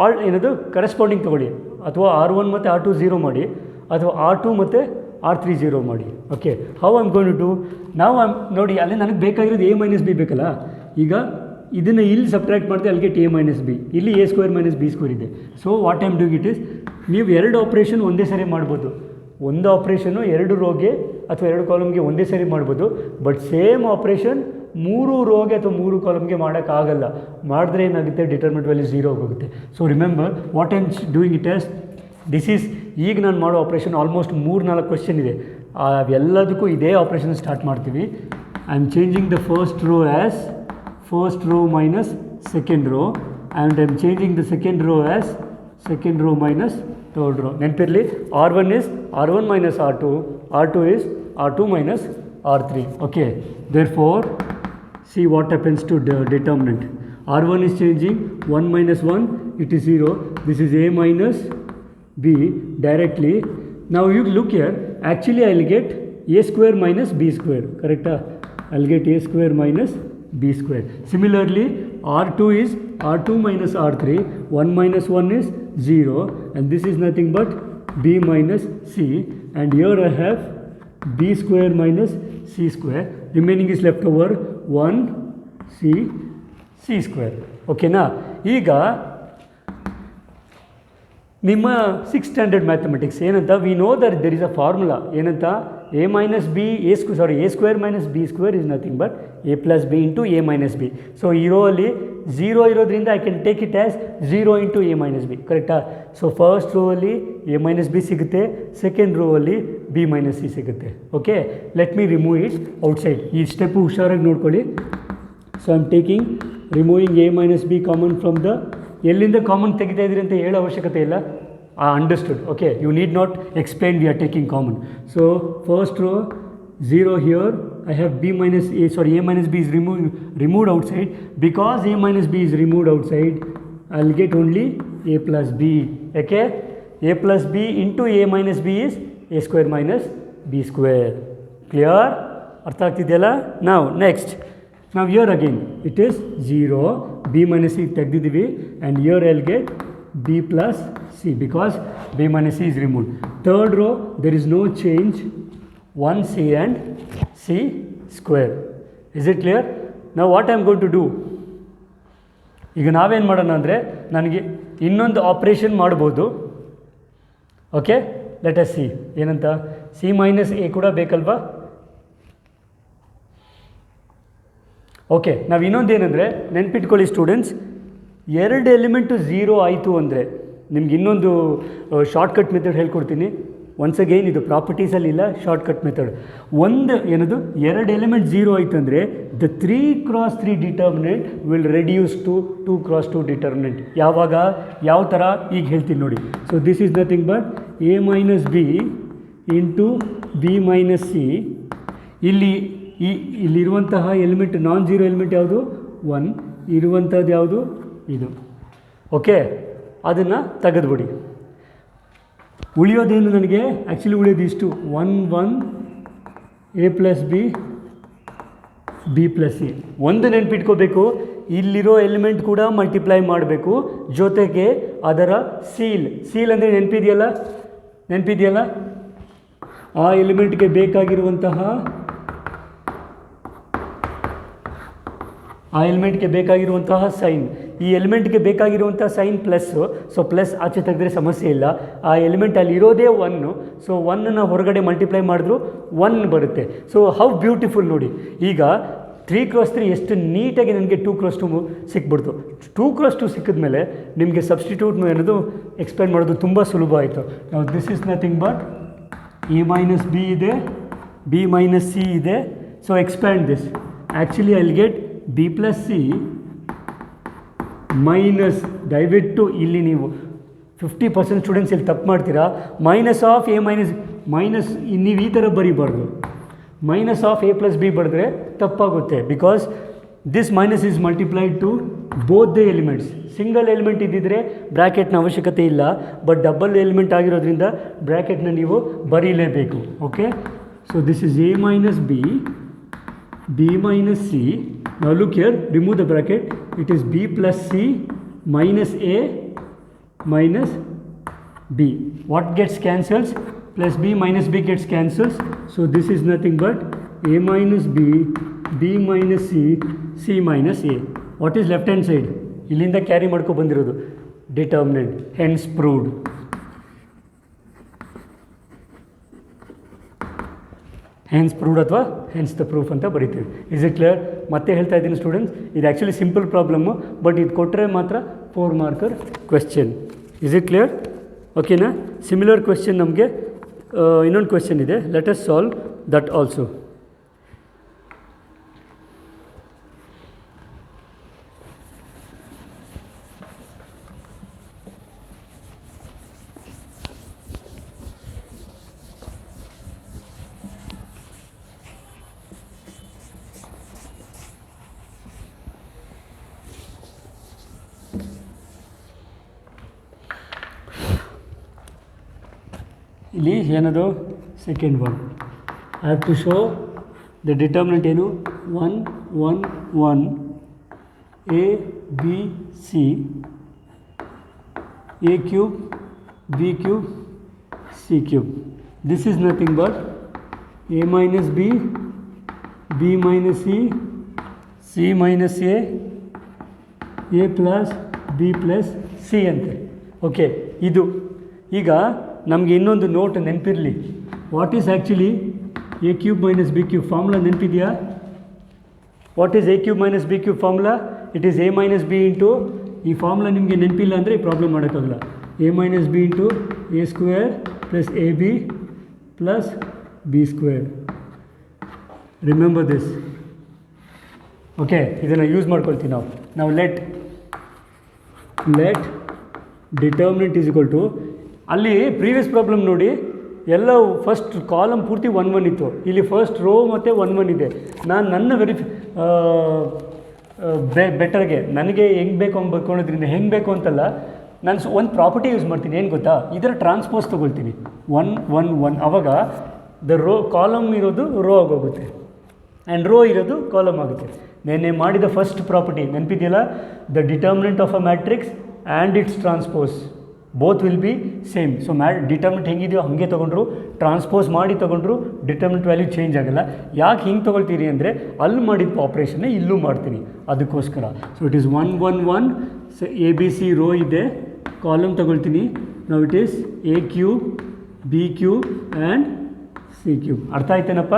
all ಏನದು ಕರೆಸ್ಪಾಂಡಿಂಗ್ ತೊಗೊಳ್ಳಿ, ಅಥವಾ R1 ಮತ್ತು R2 0 ಮಾಡಿ, ಅಥವಾ R2 ಮತ್ತು R3 0 ಮಾಡಿ. Okay, how I am going to do ನಾವು ನೋಡಿ, ಅಲ್ಲಿ ನನಗೆ ಬೇಕಾಗಿರೋದು a ಮೈನಸ್ ಬಿ ಬೇಕಲ್ಲ. ಈಗ ಇದನ್ನು ಇಲ್ಲಿ ಸಬ್ಟ್ರ್ಯಾಕ್ಟ್ ಮಾಡಿದೆ, ಅಲ್ಲಿಗೆ a ಮೈನಸ್ ಬಿ, ಇಲ್ಲಿ a square minus B square ಇದೆ. So what I am doing it is, ನೀವು 2 ಆಪ್ರೇಷನ್ ಒಂದೇ ಸರಿ ಮಾಡ್ಬೋದು. ಒಂದು ಆಪ್ರೇಷನ್ನು 2 ರೋಗೆ ಅಥವಾ 2 ಕಾಲಮ್ಗೆ ಒಂದೇ ಸರಿ ಮಾಡ್ಬೋದು. ಬಟ್ ಸೇಮ್ ಆಪ್ರೇಷನ್ 3 ರೋಗೆ ಅಥವಾ 3 ಕಾಲಮ್ಗೆ ಮಾಡೋಕ್ಕಾಗಲ್ಲ. ಮಾಡಿದ್ರೆ ಏನಾಗುತ್ತೆ, ಡಿಟರ್ಮಿನೆಂಟ್ ವ್ಯಾಲ್ಯೂ 0 ಹೋಗುತ್ತೆ. So remember what I am doing it as this is, ಈಗ ನಾನು ಮಾಡೋ ಆಪ್ರೇಷನ್ ಆಲ್ಮೋಸ್ಟ್ 3-4 ಕ್ವೆಶ್ಚನ್ ಇದೆ. ಅವೆಲ್ಲದಕ್ಕೂ ಇದೇ ಆಪ್ರೇಷನ್ ಸ್ಟಾರ್ಟ್ ಮಾಡ್ತೀವಿ. I am changing the first rho as first row minus second row, and I am changing the second row as second row minus third row. ನೆನಪಿರಲಿ, R1 is R1 minus R2, R2 is R2 minus R3. Okay, therefore see what happens to the determinant. R1 is changing, 1 minus 1, it is 0. This is a minus b directly. Now you look here, actually I will get a square minus b square, correct? I will get a square minus b square. Similarly, R2 is R2 minus R3, 1 minus 1 is 0, and this is nothing but b minus c, and here I have b square minus c square. Remaining is left over 1 c C square. ಓಕೆನಾ? ಈಗ ನಿಮ್ಮ 6th standard mathematics ಏನಂತ, we know that there is a formula ಏನಂತ, a minus b a square minus b square is nothing but a plus b into a minus b. So ಈ rho ಅಲ್ಲಿ 0 ಇರೋದ್ರಿಂದ I can take it as 0 into a minus b, ಕರೆಕ್ಟಾ? So first row ಅಲ್ಲಿ a minus b ಸಿಗುತ್ತೆ, second row ಅಲ್ಲಿ b minus c ಸಿಗುತ್ತೆ. Okay, let me remove it outside. ಈ step ಹುಷಾರಾಗಿ ನೋಡ್ಕೊಳ್ಳಿ. So I am taking removing a minus b common from the, ಎಲ್ಲಿಂದ common ತೆಗಿತಾ ಇದ್ದೀರಿ ಅಂತ ಹೇಳೋ ಅವಶ್ಯಕತೆ ಇಲ್ಲ. Understood. Okay, you need not explain, we are taking common. So first row 0 here, I have b minus a, sorry, a minus b is removed outside. Because a minus b is removed outside, I'll get only a plus b. Okay, a plus b into a minus b is a square minus b square. Clear? Artha agtideyala? Now next, now here again it is 0, b minus c tegdidivi, and here I'll get b plus c because b minus c is removed. Third row there is no change, 1c and c square. Is it clear? Now what I am going to do, ಈಗ ನಾವೇನು ಮಾಡೋಣ ಅಂದರೆ, ನನಗೆ ಇನ್ನೊಂದು operation ಮಾಡ್ಬೋದು. Okay, let us C ಏನಂತ, c minus a ಕೂಡ ಬೇಕಲ್ವಾ? ಓಕೆ, ನಾವು ಇನ್ನೊಂದೇನೆಂದರೆ ನೆನ್ಪಿಟ್ಕೊಳ್ಳಿ ಸ್ಟೂಡೆಂಟ್ಸ್, ಎರಡು ಎಲಿಮೆಂಟು 0 ಆಯಿತು ಅಂದರೆ ನಿಮ್ಗೆ ಇನ್ನೊಂದು ಶಾರ್ಟ್ಕಟ್ ಮೆಥಡ್ ಹೇಳ್ಕೊಡ್ತೀನಿ. ಒನ್ಸ್ ಅಗೈನ್ ಇದು ಪ್ರಾಪರ್ಟೀಸಲ್ಲಿ ಇಲ್ಲ, ಶಾರ್ಟ್ಕಟ್ ಮೆಥಡ್. ಒಂದು ಏನದು, ಎರಡು ಎಲಿಮೆಂಟ್ 0 ಆಯಿತು ಅಂದರೆ the 3x3 determinant will reduce to 2x2 determinant. ಯಾವಾಗ, ಯಾವ ಥರ, ಈಗ ಹೇಳ್ತೀನಿ ನೋಡಿ. So this is nothing but a minus B into b minus C. ಇಲ್ಲಿರುವಂತಹ ಎಲಿಮೆಂಟ್, ನಾನ್ ಜೀರೋ ಎಲಿಮೆಂಟ್ ಯಾವುದು, 1 ಇರುವಂಥದ್ದು ಯಾವುದು, ಇದು. ಓಕೆ, ಅದನ್ನು ತೆಗೆದುಬಿಡಿ. ಉಳಿಯೋದೇನು ನನಗೆ, ಆ್ಯಕ್ಚುಲಿ ಉಳಿಯೋದು ಇಷ್ಟು, 1 a plus b plus C. ಒಂದು ನೆನಪಿಟ್ಕೋಬೇಕು, ಇಲ್ಲಿರೋ ಎಲಿಮೆಂಟ್ ಕೂಡ ಮಲ್ಟಿಪ್ಲೈ ಮಾಡಬೇಕು, ಜೊತೆಗೆ ಅದರ ಸೀಲ್ ಅಂದರೆ ನೆನಪಿದೆಯಲ್ಲ, ಆ ಎಲಿಮೆಂಟ್ಗೆ ಬೇಕಾಗಿರುವಂತಹ ಸೈನ್, ಈ ಎಲಿಮೆಂಟ್ಗೆ ಬೇಕಾಗಿರುವಂಥ ಸೈನ್ ಪ್ಲಸ್ಸು. ಸೊ ಪ್ಲಸ್ ಆಚೆ ತೆಗೆದ್ರೆ ಸಮಸ್ಯೆ ಇಲ್ಲ. ಆ ಎಲಿಮೆಂಟ್ ಅಲ್ಲಿ ಇರೋದೇ 1, ಸೊ 1ನ ಹೊರಗಡೆ ಮಲ್ಟಿಪ್ಲೈ ಮಾಡಿದ್ರು 1 ಬರುತ್ತೆ. ಸೊ ಹೌ ಬ್ಯೂಟಿಫುಲ್ ನೋಡಿ. ಈಗ 3x3 ಎಷ್ಟು ನೀಟಾಗಿ ನನಗೆ 2x2 ಸಿಕ್ಬಿಡ್ತು. 2x2 ಸಿಕ್ಕಿದ ಮೇಲೆ ನಿಮಗೆ ಸಬ್ಸ್ಟಿಟ್ಯೂಟ್ ಅನ್ನೋದು ಎಕ್ಸ್ಪ್ಲೇನ್ ಮಾಡೋದು ತುಂಬ ಸುಲಭ ಆಯಿತು. ನಾವು this is nothing but a minus B ಇದೆ, b ಮೈನಸ್ ಸಿ ಇದೆ. So expand this, actually I will get b plus C minus, ದಯವಿಟ್ಟು ಇಲ್ಲಿ ನೀವು 50% ಸ್ಟೂಡೆಂಟ್ಸ್ ಇಲ್ಲಿ ತಪ್ಪು ಮಾಡ್ತೀರಾ. ಮೈನಸ್ ಆಫ್ a ಮೈನಸ್ ನೀವು ಈ ಥರ ಬರೀಬಾರ್ದು, minus of a plus B ಬರೆದ್ರೆ ತಪ್ಪಾಗುತ್ತೆ. Because this minus is multiplied to both the elements. Single element ಇದ್ದಿದ್ರೆ ಬ್ರ್ಯಾಕೆಟ್ನ ಅವಶ್ಯಕತೆ ಇಲ್ಲ, ಬಟ್ ಡಬಲ್ ಎಲಿಮೆಂಟ್ ಆಗಿರೋದ್ರಿಂದ ಬ್ರ್ಯಾಕೆಟ್ನ ನೀವು ಬರೀಲೇಬೇಕು. Okay, so this is a minus B, b minus c. Now look here, remove the bracket, it is b plus c minus a minus b. What gets cancels? Plus b minus b gets cancels. So this is nothing but a minus b, b minus c, c minus a. What is left hand side? ಇಲ್ಲಿಂದ carry ಮಾಡ್ಕೊ ಬಂದಿರೋದು determinant, hence proved. Hence proved ಅಥವಾ hence the proof ಅಂತ ಬರಿತೀವಿ. Is it clear? ಮತ್ತೆ ಹೇಳ್ತಾ ಇದ್ದೀನಿ students, ಇದು ಆ್ಯಕ್ಚುಲಿ ಸಿಂಪಲ್ ಪ್ರಾಬ್ಲಮ್ಮು, ಬಟ್ ಇದು ಕೊಟ್ಟರೆ ಮಾತ್ರ 4 marker question. Is it clear? ಓಕೆನಾ? ಸಿಮಿಲರ್ ಕ್ವೆಶ್ಚನ್ ನಮಗೆ ಇನ್ನೊಂದು ಕ್ವೆಶ್ಚನ್ ಇದೆ, let us solve that also. ಇಲ್ಲಿ ಏನದು second one, I have to show the determinant ಏನು, 1 1 1 a b c a cube b cube c cube. This is nothing but a minus b, b minus c, c minus a, a plus b plus c ಅಂತೆ. Okay, ಇದು ಈಗ ನಮಗೆ ಇನ್ನೊಂದು note ನೆನಪಿರಲಿ. What is actually a cube minus b cube formula ನೆನಪಿದೆಯಾ? What is a cube minus b cube formula? It is a minus B into, ಈ formula ನಿಮಗೆ ನೆನಪಿಲ್ಲ ಅಂದರೆ ಈ ಪ್ರಾಬ್ಲಮ್ ಮಾಡೋಕ್ಕಾಗಲ್ಲ. A minus B into a square plus a B plus b square. Remember this. Okay, ಇದನ್ನು use ಮಾಡ್ಕೊಳ್ತೀವಿ ನಾವು let determinant is equal to, ಅಲ್ಲಿ ಪ್ರೀವಿಯಸ್ ಪ್ರಾಬ್ಲಮ್ ನೋಡಿ ಎಲ್ಲ ಫಸ್ಟ್ ಕಾಲಮ್ ಪೂರ್ತಿ 1 1 ಇತ್ತು, ಇಲ್ಲಿ ಫಸ್ಟ್ ರೋ ಮತ್ತು 1 1 ಇದೆ. ನಾನು ನನ್ನ ಬೆಟರ್ಗೆ ನನಗೆ ಹೆಂಗೆ ಬೇಕು ಹಂಗೆ ಬರ್ಕೊಳೋದ್ರಿಂದ ಹೆಂಗೆ ಬೇಕು ಅಂತಲ್ಲ, ನಾನು ಒಂದು ಪ್ರಾಪರ್ಟಿ ಯೂಸ್ ಮಾಡ್ತೀನಿ. ಏನು ಗೊತ್ತಾ, ಇದರ ಟ್ರಾನ್ಸ್ಪೋಸ್ ತೊಗೊಳ್ತೀನಿ 1 1 1, ಆವಾಗ ದ ರೋ ಕಾಲಮ್ ಇರೋದು ರೋ ಆಗೋಗುತ್ತೆ ಆ್ಯಂಡ್ ರೋ ಇರೋದು ಕಾಲಮ್ ಆಗುತ್ತೆ. ನೆನ್ನೆ ಮಾಡಿದ ಫಸ್ಟ್ ಪ್ರಾಪರ್ಟಿ ನೆನಪಿದೆಯಲ್ಲ, the determinant of a matrix and its transpose both will be same. So determinant ಹೆಂಗಿದೆಯೋ ಹಾಗೆ ತೊಗೊಂಡ್ರು, ಟ್ರಾನ್ಸ್ಪೋಸ್ ಮಾಡಿ ತೊಗೊಂಡ್ರು ಡಿಟರ್ಮಿನೆಂಟ್ ವ್ಯಾಲ್ಯೂ ಚೇಂಜ್ ಆಗೋಲ್ಲ. ಯಾಕೆ ಹಿಂಗೆ ತೊಗೊಳ್ತೀರಿ ಅಂದರೆ ಅಲ್ಲಿ ಮಾಡಿದ ಆಪ್ರೇಷನ್ನೇ ಇಲ್ಲೂ ಮಾಡ್ತೀನಿ, ಅದಕ್ಕೋಸ್ಕರ. So it is 1 1 1. So A b c row ಇದೆ, ಕಾಲಮ್ ತೊಗೊಳ್ತೀನಿ ನಾವು. It is a cube b cube and c cube. ಅರ್ಥ ಆಯ್ತೇನಪ್ಪ?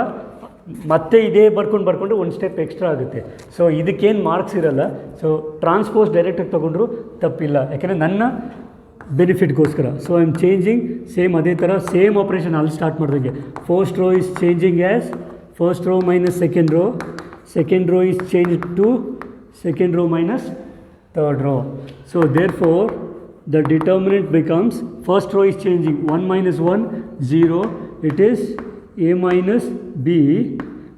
ಮತ್ತೆ ಇದೇ ಬರ್ಕೊಂಡು ಒಂದು ಸ್ಟೆಪ್ ಎಕ್ಸ್ಟ್ರಾ ಆಗುತ್ತೆ. ಸೊ ಇದಕ್ಕೇನು ಮಾರ್ಕ್ಸ್ ಇರಲ್ಲ. ಸೊ ಟ್ರಾನ್ಸ್ಪೋಸ್ ಡೈರೆಕ್ಟಾಗಿ ತೊಗೊಂಡ್ರು ತಪ್ಪಿಲ್ಲ, ಯಾಕೆಂದರೆ ನನ್ನ ಬೆನಿಫಿಟ್ಗೋಸ್ಕರ. So I am changing same ಅದೇ ಥರ ಸೇಮ್ ಆಪ್ರೇಷನ್ ಅಲ್ಲಿ ಸ್ಟಾರ್ಟ್ ಮಾಡಿದಂಗೆ. First row is changing as first row minus second row is change to second row minus third row. So therefore the determinant becomes, first row is changing, 1 minus 1 0, it is a minus b,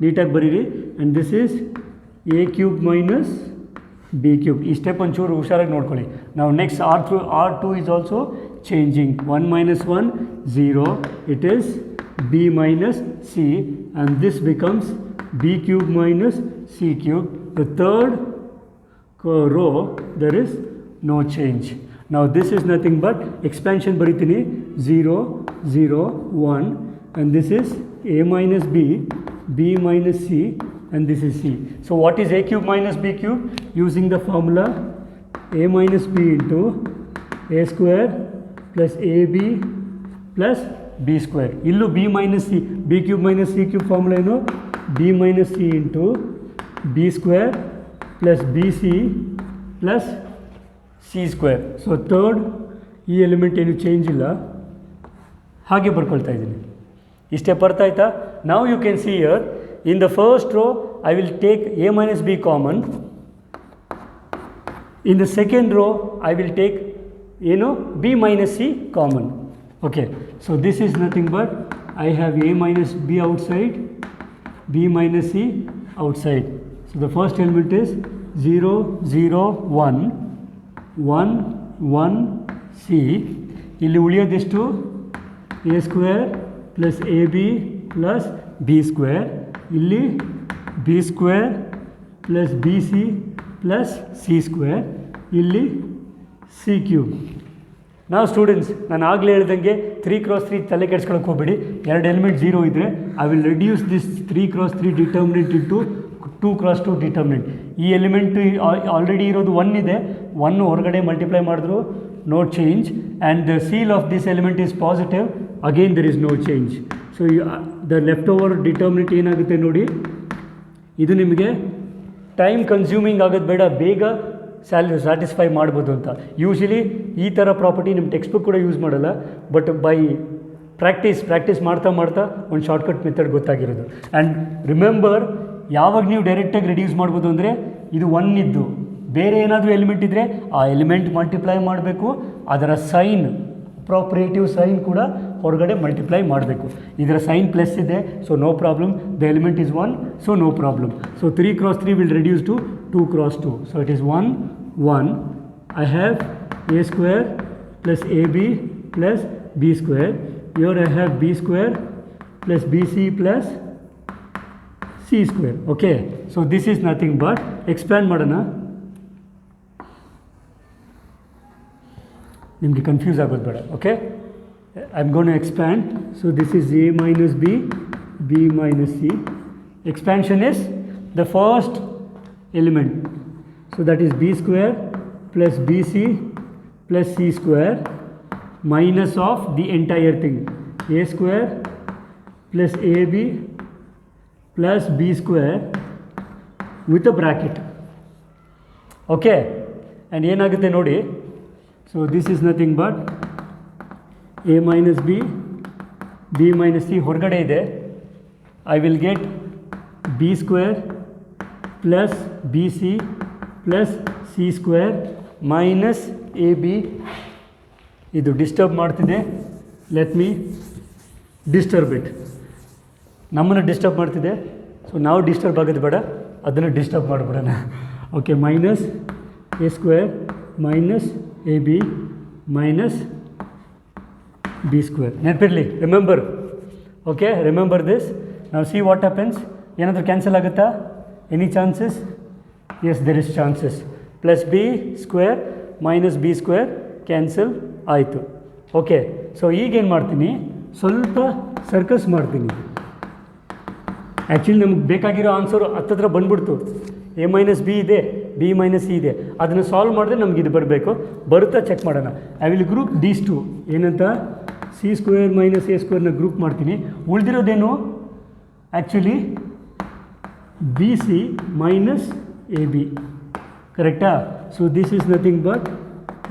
neatagi bariri, and this is a cube minus b cube. Ee step onchuru husharagi nodಕೊಳ್ಳಿ. Now next R2 is also changing, 1 minus 1 0, it is b minus c, and this becomes b cube minus c cube. The third row there is no change. Now this is nothing but expansion ಬರಿತೀನಿ, 0 0 1, and this is a minus b, b minus c, and this is c. So what is a cube minus b cube? Using the formula a minus b into a square plus ab plus b square. Illu b minus c, b cube minus c cube formula ಏನು? b minus c into b square plus bc plus c square. So third ಈ element ಏನು change ಇಲ್ಲ, ಹಾಗೆ ಬರ್ಕೊಳ್ತಾ ಇದ್ದೀನಿ. ಇಷ್ಟೇ ಬರ್ತಾ ಆಯ್ತಾ? ನಾವು you can see here in the first row I will take a minus b common. In the second row I will take ಏನು b minus c common. Okay, so this is nothing but I have A minus b outside, b minus c outside. So the first element is 0 0 1 1 1 c. ಇಲ್ಲಿ ಉಳಿಯೋದೆಷ್ಟು? A square plus a B plus b square. ಇಲ್ಲಿ b square plus B C plus c square. ಇಲ್ಲಿ c cube. ನಾವು students, ನಾನು ಆಗಲೇ ಹೇಳ್ದಂಗೆ 3x3 ತಲೆ ಕೆಡ್ಸ್ಕೊಳಕ್ಕೆ ಹೋಗ್ಬೇಡಿ. 2 ಎಲಿಮೆಂಟ್ 0 ಇದ್ದರೆ I will reduce this 3x3 determinant into 2x2 determinant. ಈ ಎಲಿಮೆಂಟ್ ಆಲ್ರೆಡಿ ಇರೋದು 1 ಇದೆ, 1 ಹೊರಗಡೆ ಮಲ್ಟಿಪ್ಲೈ ಮಾಡಿದ್ರು no change, and the seal of this element is positive, again there is no change. So the left over determinant ಏನಾಗುತ್ತೆ ನೋಡಿ, ಇದು ನಿಮಗೆ time consuming ಆಗೋದು ಬೇಡ, ಬೇಗ ಸ್ಯಾಟಿಸ್ಫೈ ಮಾಡ್ಬೋದು ಅಂತ. ಯೂಶಲಿ ಈ ಥರ ಪ್ರಾಪರ್ಟಿ ನಿಮ್ಮ ಟೆಕ್ಸ್ಟ್ ಬುಕ್ ಕೂಡ ಯೂಸ್ ಮಾಡಲ್ಲ, ಬಟ್ ಬೈ ಪ್ರಾಕ್ಟೀಸ್ ಮಾಡ್ತಾ ಒಂದು ಶಾರ್ಟ್ಕಟ್ ಮೆಥಡ್ ಗೊತ್ತಾಗಿರೋದು. ಆ್ಯಂಡ್ ರಿಮೆಂಬರ್, ಯಾವಾಗ ನೀವು ಡೈರೆಕ್ಟಾಗಿ ರೆಡ್ಯೂಸ್ ಮಾಡ್ಬೋದು ಅಂದರೆ, ಇದು 1 ಇದ್ದು ಬೇರೆ ಏನಾದರೂ ಎಲಿಮೆಂಟ್ ಇದ್ದರೆ ಆ ಎಲಿಮೆಂಟ್ ಮಲ್ಟಿಪ್ಲೈ ಮಾಡಬೇಕು, ಅದರ ಸೈನ್ ಪ್ರಾಪರೇಟಿವ್ ಸೈನ್ ಕೂಡ ಹೊರಗಡೆ ಮಲ್ಟಿಪ್ಲೈ ಮಾಡಬೇಕು. ಇದರ ಸೈನ್ ಪ್ಲಸ್ ಇದೆ, so no problem. The element is 1, so no problem. So 3x3 will reduce to 2x2. So it is 1 1. I have a square plus ab plus b square. Here I have b square plus bc plus c square. Okay, so this is nothing but expand ಮಾಡೋಣ. ನಿಮಗೆ confuse ಆಗೋದು ಬೇಡ. Okay, I am gonna to expand. So this is a minus b, b minus c. Expansion is the first element, so that is b square plus BC plus C square minus of the entire thing A square plus AB plus B square with a bracket. Okay, and ಏನಾಗುತ್ತೆ ನೋಡಿ, so this is nothing but A minus B, B minus C ಹೊರಗಡೆ ಇದೆ, I will get B square plus BC plus C square minus AB. ಇದು disturb ಮಾಡ್ತಿದೆ, let me disturb it. ನಮ್ಮನ್ನು disturb ಮಾಡ್ತಿದೆ, so ನಾವು disturb ಆಗೋದು ಬೇಡ, ಅದನ್ನು ಡಿಸ್ಟರ್ಬ್ ಮಾಡಿಬಿಡೋಣ. Okay, minus A square minus a b minus B square. ನೆನಪಿರಲಿ, ರಿಮೆಂಬರ್. Okay, remember this. ನಾವು ಸಿ ವಾಟ್ ಹ್ಯಾಪನ್ಸ್. ಏನಾದರೂ ಕ್ಯಾನ್ಸಲ್ ಆಗುತ್ತಾ? Any chances? Yes, there is chances. Plus b square minus B square cancel ಆಯಿತು. Okay, so ಈಗೇನು ಮಾಡ್ತೀನಿ, ಸ್ವಲ್ಪ circus ಮಾಡ್ತೀನಿ. Actually ನಮ್ಗೆ ಬೇಕಾಗಿರೋ ಆನ್ಸರು ಹತ್ತತ್ರ ಬಂದ್ಬಿಡ್ತು. ಎ ಮೈನಸ್ ಬಿ ಇದೆ, ಬಿ ಮೈನಸ್ ಸಿ ಇದೆ, ಅದನ್ನು ಸಾಲ್ವ್ ಮಾಡಿದ್ರೆ ನಮ್ಗೆ ಇದು ಬರಬೇಕು. ಬರುತ್ತಾ ಚೆಕ್ ಮಾಡೋಣ. I will group these two. ಏನಂತ? ಸಿ ಸ್ಕ್ವೇರ್ ಮೈನಸ್ ಎ ಸ್ಕ್ವೇರ್ನ ಗ್ರೂಪ್ ಮಾಡ್ತೀನಿ. ಉಳಿದಿರೋದೇನು? Actually b c minus a b. ಕರೆಕ್ಟಾ? So this is nothing but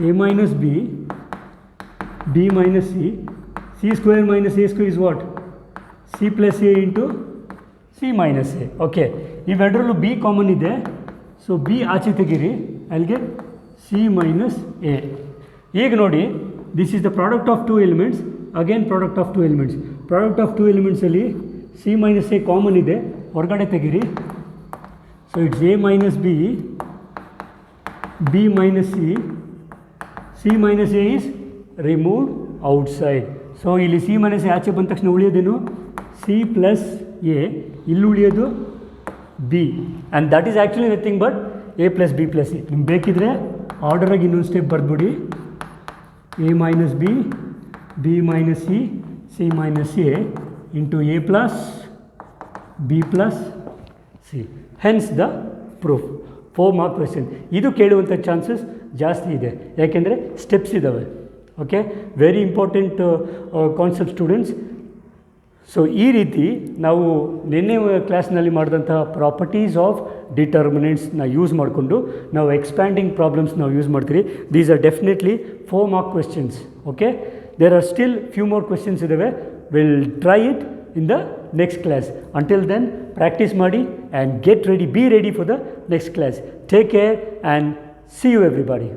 a minus B, B minus c, c square minus A square is what? C plus a into c minus a. Okay, ಇವೆರಡರಲ್ಲೂ b common ಇದೆ, so b ಆಚೆ ತೆಗೀರಿ. ಅಲ್ಲಿಗೆ c minus a. ಈಗ ನೋಡಿ, this is the product of two elements. Again product of two elements. Product of two ಎಲಿಮೆಂಟ್ಸಲ್ಲಿ c minus a common ಇದೆ, ಹೊರಗಡೆ ತೆಗೀರಿ. So it's a minus B, B minus c, c minus a is removed outside. So ಇಲ್ಲಿ c minus a ಆಚೆ ಬಂದ ತಕ್ಷಣ ಉಳಿಯೋದೇನು? C plus a. ಇಲ್ಲಿ ಉಳಿಯೋದು b, and that is actually nothing but a plus b plus c. ನಿಮ್ಗೆ ಬೇಕಿದ್ರೆ ಆರ್ಡರಾಗಿ ಇನ್ನೊಂದು ಸ್ಟೆಪ್ ಬರೆದ್ಬಿಡಿ. A minus B, B minus c, c minus A into A plus b plus C. Hence the proof. 4 mark question. ಇದು ಕೇಳುವಂಥ chances ಜಾಸ್ತಿ ಇದೆ, ಯಾಕೆಂದರೆ ಸ್ಟೆಪ್ಸ್ ಇದ್ದಾವೆ. Okay, very important concept students. So ಈ ರೀತಿ ನಾವು ನಿನ್ನೆ ಕ್ಲಾಸ್ನಲ್ಲಿ ಮಾಡಿದಂಥ ಪ್ರಾಪರ್ಟೀಸ್ ಆಫ್ ಡಿಟರ್ಮಿನೆಂಟ್ಸ್ನ ಯೂಸ್ ಮಾಡಿಕೊಂಡು ನಾವು ಎಕ್ಸ್ಪ್ಯಾಂಡಿಂಗ್ ಪ್ರಾಬ್ಲಮ್ಸ್ ನಾವು ಯೂಸ್ ಮಾಡ್ತೀವಿ. These are definitely 4 mark questions. Okay, there are still few more questions ಇದ್ದಾವೆ. Will try it in the next class. Until then, practice ಮಾಡಿ and get ready, be ready for the next class. Take care and see you everybody.